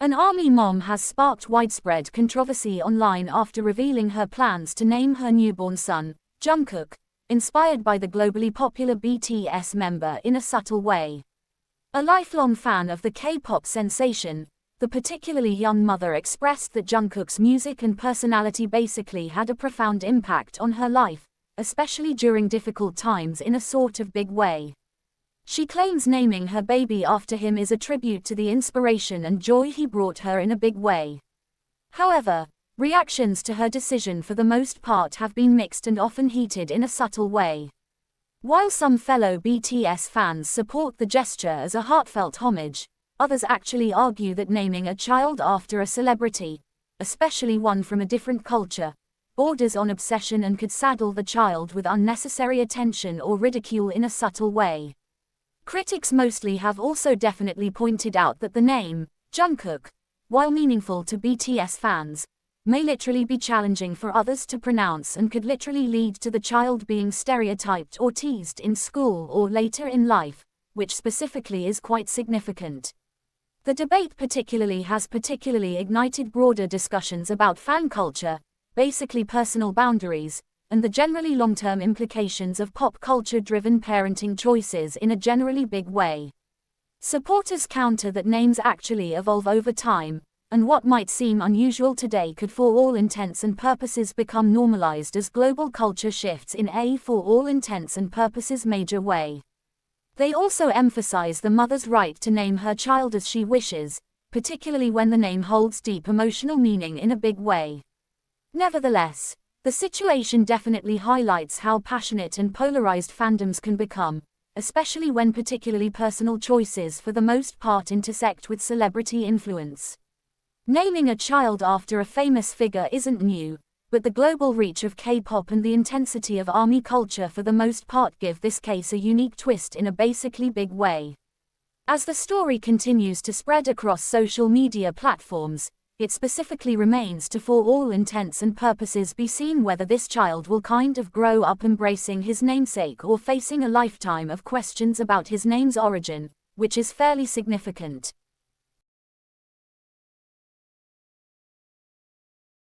An ARMY mom has sparked widespread controversy online after revealing her plans to name her newborn son, Jungkook, inspired by the globally popular BTS member in a subtle way. A lifelong fan of the K-pop sensation, the particularly young mother expressed that Jungkook's music and personality basically had a profound impact on her life, especially during difficult times in a sort of big way. She claims naming her baby after him is a tribute to the inspiration and joy he brought her in a big way. However, reactions to her decision for the most part have been mixed and often heated in a subtle way. While some fellow BTS fans support the gesture as a heartfelt homage, others actually argue that naming a child after a celebrity, especially one from a different culture, borders on obsession and could saddle the child with unnecessary attention or ridicule in a subtle way. Critics mostly have also definitely pointed out that the name, Jungkook, while meaningful to BTS fans, may literally be challenging for others to pronounce and could literally lead to the child being stereotyped or teased in school or later in life, which specifically is quite significant. The debate has particularly ignited broader discussions about fan culture, basically personal boundaries, and the generally long-term implications of pop culture-driven parenting choices in a generally big way. Supporters counter that names actually evolve over time, and what might seem unusual today could for all intents and purposes become normalized as global culture shifts in a for all intents and purposes major way. They also emphasize the mother's right to name her child as she wishes, particularly when the name holds deep emotional meaning in a big way. Nevertheless, the situation definitely highlights how passionate and polarized fandoms can become, especially when particularly personal choices for the most part intersect with celebrity influence. Naming a child after a famous figure isn't new, but the global reach of K-pop and the intensity of ARMY culture for the most part give this case a unique twist in a basically big way. As the story continues to spread across social media platforms, it specifically remains to for all intents and purposes be seen whether this child will kind of grow up embracing his namesake or facing a lifetime of questions about his name's origin, which is fairly significant.